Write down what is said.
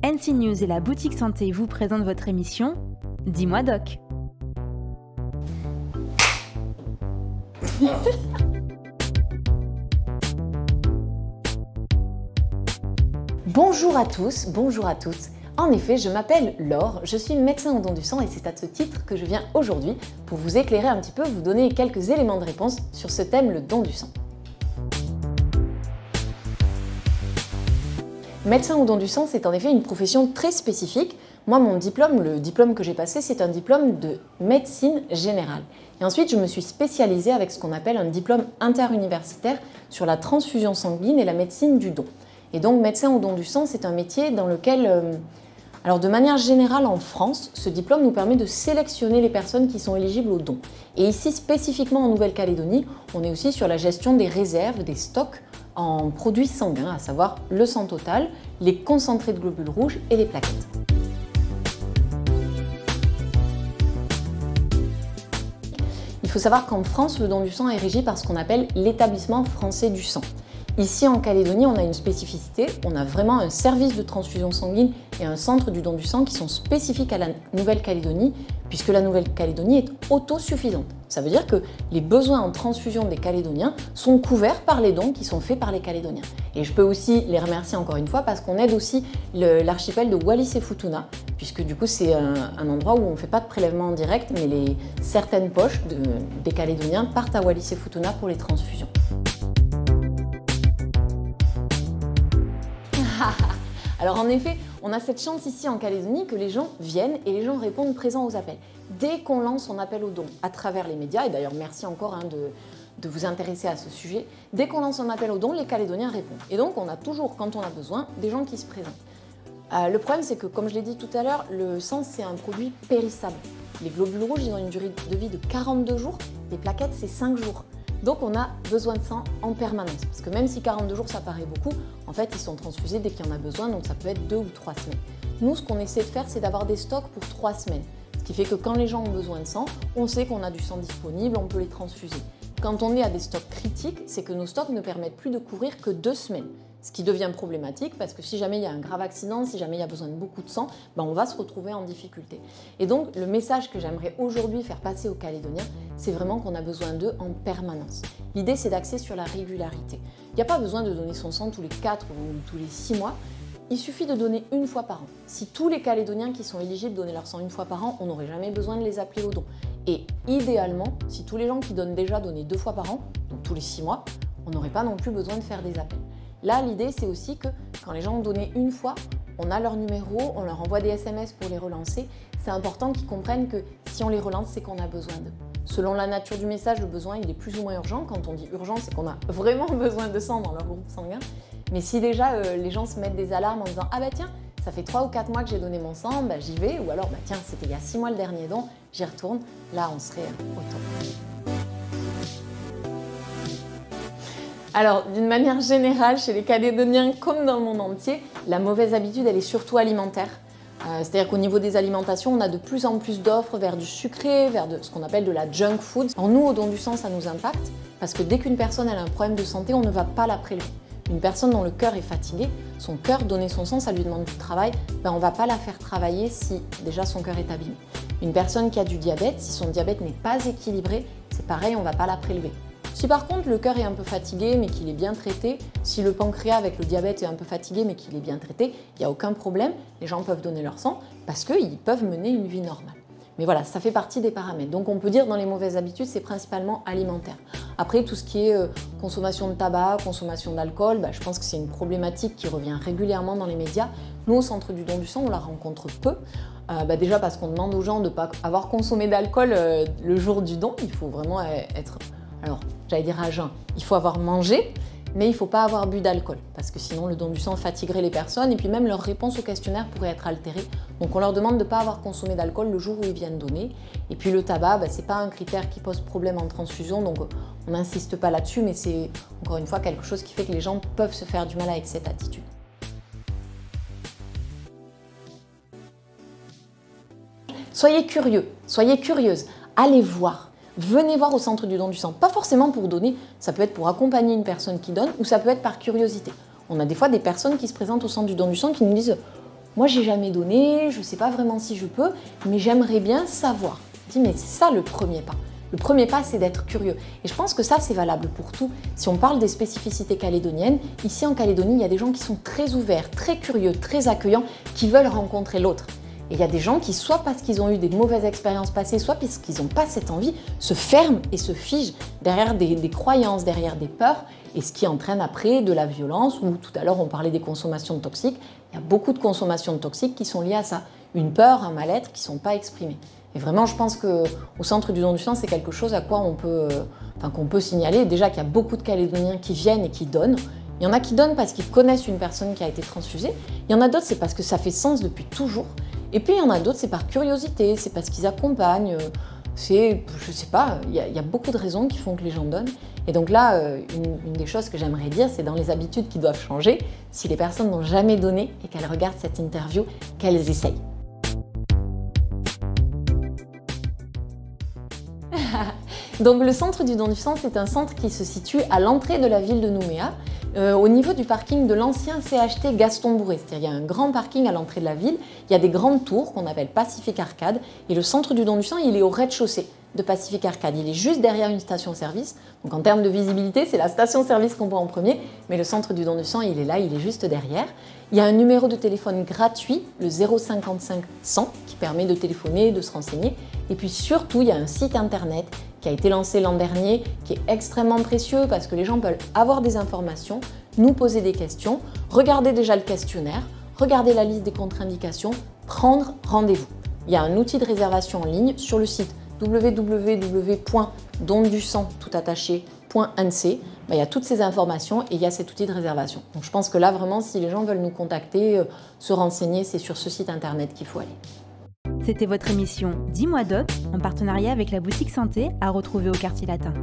NC News et la boutique santé vous présentent votre émission Dis-moi Doc. Bonjour à tous, bonjour à toutes. En effet, je m'appelle Laure, je suis médecin au don du sang et c'est à ce titre que je viens aujourd'hui pour vous éclairer un petit peu, vous donner quelques éléments de réponse sur ce thème, le don du sang. Médecin au don du sang, c'est en effet une profession très spécifique. Moi, mon diplôme, le diplôme que j'ai passé, c'est un diplôme de médecine générale. Et ensuite, je me suis spécialisée avec ce qu'on appelle un diplôme interuniversitaire sur la transfusion sanguine et la médecine du don. Et donc, médecin au don du sang, c'est un métier dans lequel, alors de manière générale en France, ce diplôme nous permet de sélectionner les personnes qui sont éligibles au don. Et ici, spécifiquement en Nouvelle-Calédonie, on est aussi sur la gestion des réserves, des stocks en produits sanguins, à savoir le sang total, les concentrés de globules rouges et les plaquettes. Il faut savoir qu'en France, le don du sang est régi par ce qu'on appelle l'établissement français du sang. Ici en Calédonie, on a une spécificité, on a vraiment un service de transfusion sanguine et un centre du don du sang qui sont spécifiques à la Nouvelle-Calédonie, puisque la Nouvelle-Calédonie est autosuffisante. Ça veut dire que les besoins en transfusion des Calédoniens sont couverts par les dons qui sont faits par les Calédoniens. Et je peux aussi les remercier encore une fois parce qu'on aide aussi l'archipel de Wallis et Futuna, puisque du coup c'est un endroit où on ne fait pas de prélèvement en direct, mais certaines poches des Calédoniens partent à Wallis et Futuna pour les transfusions. Alors en effet, on a cette chance ici en Calédonie que les gens viennent et les gens répondent présents aux appels. Dès qu'on lance son appel au don à travers les médias, et d'ailleurs merci encore de vous intéresser à ce sujet, dès qu'on lance un appel au don, les Calédoniens répondent. Et donc on a toujours, quand on a besoin, des gens qui se présentent. Le problème c'est que, comme je l'ai dit tout à l'heure, le sang c'est un produit périssable. Les globules rouges, ils ont une durée de vie de 42 jours, les plaquettes c'est 5 jours. Donc on a besoin de sang en permanence, parce que même si 42 jours ça paraît beaucoup, en fait ils sont transfusés dès qu'il y en a besoin, donc ça peut être 2 ou 3 semaines. Nous, ce qu'on essaie de faire, c'est d'avoir des stocks pour 3 semaines, ce qui fait que quand les gens ont besoin de sang, on sait qu'on a du sang disponible, on peut les transfuser. Quand on est à des stocks critiques, c'est que nos stocks ne permettent plus de couvrir que 2 semaines. Ce qui devient problématique parce que si jamais il y a un grave accident, si jamais il y a besoin de beaucoup de sang, on va se retrouver en difficulté. Et donc le message que j'aimerais aujourd'hui faire passer aux Calédoniens, c'est vraiment qu'on a besoin d'eux en permanence. L'idée c'est d'axer sur la régularité. Il n'y a pas besoin de donner son sang tous les 4 ou tous les 6 mois, il suffit de donner une fois par an. Si tous les Calédoniens qui sont éligibles donnaient leur sang une fois par an, on n'aurait jamais besoin de les appeler au don. Et idéalement, si tous les gens qui donnent déjà donnaient 2 fois par an, donc tous les 6 mois, on n'aurait pas non plus besoin de faire des appels. Là, l'idée, c'est aussi que quand les gens ont donné une fois, on a leur numéro, on leur envoie des SMS pour les relancer. C'est important qu'ils comprennent que si on les relance, c'est qu'on a besoin d'eux. Selon la nature du message, le besoin, il est plus ou moins urgent. Quand on dit urgent, c'est qu'on a vraiment besoin de sang dans leur groupe sanguin. Mais si déjà les gens se mettent des alarmes en disant « Ah bah tiens, ça fait 3 ou 4 mois que j'ai donné mon sang, j'y vais » ou alors « Tiens, c'était il y a 6 mois le dernier don, j'y retourne », là, on serait au top. Alors, d'une manière générale, chez les Calédoniens comme dans le monde entier, la mauvaise habitude, elle est surtout alimentaire. C'est-à-dire qu'au niveau des alimentations, on a de plus en plus d'offres vers du sucré, vers ce qu'on appelle de la junk food. Alors nous, au don du sang, ça nous impacte parce que dès qu'une personne a un problème de santé, on ne va pas la prélever. Une personne dont le cœur est fatigué, son cœur, donner son sang, ça lui demande du travail, on ne va pas la faire travailler si déjà son cœur est abîmé. Une personne qui a du diabète, si son diabète n'est pas équilibré, c'est pareil, on ne va pas la prélever. Si par contre le cœur est un peu fatigué mais qu'il est bien traité, si le pancréas avec le diabète est un peu fatigué mais qu'il est bien traité, il n'y a aucun problème, les gens peuvent donner leur sang parce qu'ils peuvent mener une vie normale. Mais voilà, ça fait partie des paramètres. Donc on peut dire dans les mauvaises habitudes, c'est principalement alimentaire. Après, tout ce qui est consommation de tabac, consommation d'alcool, je pense que c'est une problématique qui revient régulièrement dans les médias. Nous, au Centre du don du sang, on la rencontre peu. Déjà parce qu'on demande aux gens de ne pas avoir consommé d'alcool le jour du don. Il faut vraiment être... Alors, j'allais dire à jeun, il faut avoir mangé, mais il ne faut pas avoir bu d'alcool, parce que sinon le don du sang fatiguerait les personnes, et puis même leur réponse au questionnaire pourrait être altérée. Donc on leur demande de ne pas avoir consommé d'alcool le jour où ils viennent donner. Et puis le tabac, ce n'est pas un critère qui pose problème en transfusion, donc on n'insiste pas là-dessus, mais c'est encore une fois quelque chose qui fait que les gens peuvent se faire du mal avec cette attitude. Soyez curieux, soyez curieuse, allez voir. Venez voir au centre du don du sang, pas forcément pour donner, ça peut être pour accompagner une personne qui donne ou ça peut être par curiosité. On a des fois des personnes qui se présentent au centre du don du sang qui nous disent moi j'ai jamais donné, je ne sais pas vraiment si je peux, mais j'aimerais bien savoir. Je dis, mais c'est ça le premier pas. Le premier pas, c'est d'être curieux. Et je pense que ça, c'est valable pour tout. Si on parle des spécificités calédoniennes, ici en Calédonie, il y a des gens qui sont très ouverts, très curieux, très accueillants, qui veulent rencontrer l'autre. Et il y a des gens qui, soit parce qu'ils ont eu des mauvaises expériences passées, soit parce qu'ils n'ont pas cette envie, se ferment et se figent derrière des croyances, derrière des peurs, et ce qui entraîne après de la violence, ou tout à l'heure on parlait des consommations toxiques. Il y a beaucoup de consommations toxiques qui sont liées à ça. Une peur, un mal-être qui ne sont pas exprimés. Et vraiment, je pense qu'au centre du don du sang, c'est quelque chose à quoi qu'on peut signaler. Déjà qu'il y a beaucoup de Calédoniens qui viennent et qui donnent. Il y en a qui donnent parce qu'ils connaissent une personne qui a été transfusée. Il y en a d'autres, c'est parce que ça fait sens depuis toujours. Et puis il y en a d'autres, c'est par curiosité, c'est parce qu'ils accompagnent. C'est, je sais pas, il y a beaucoup de raisons qui font que les gens donnent. Et donc là, une des choses que j'aimerais dire, c'est dans les habitudes qui doivent changer. Si les personnes n'ont jamais donné et qu'elles regardent cette interview, qu'elles essayent. Donc le centre du don du sang, c'est un centre qui se situe à l'entrée de la ville de Nouméa, au niveau du parking de l'ancien CHT Gaston Bourré. C'est-à-dire il y a un grand parking à l'entrée de la ville, il y a des grandes tours qu'on appelle Pacific Arcade, et le centre du don du sang, il est au rez-de-chaussée de Pacific Arcade. Il est juste derrière une station-service. Donc en termes de visibilité, c'est la station-service qu'on voit en premier, mais le centre du don du sang, il est là, il est juste derrière. Il y a un numéro de téléphone gratuit, le 055 100, qui permet de téléphoner, de se renseigner. Et puis surtout, il y a un site internet qui a été lancé l'an dernier, qui est extrêmement précieux parce que les gens veulent avoir des informations, nous poser des questions, regarder déjà le questionnaire, regarder la liste des contre-indications, prendre rendez-vous. Il y a un outil de réservation en ligne sur le site www.dondusang.nc. Il y a toutes ces informations et il y a cet outil de réservation. Donc je pense que là, vraiment, si les gens veulent nous contacter, se renseigner, c'est sur ce site internet qu'il faut aller. C'était votre émission Dis-moi Doc, en partenariat avec la boutique santé à retrouver au Quartier Latin.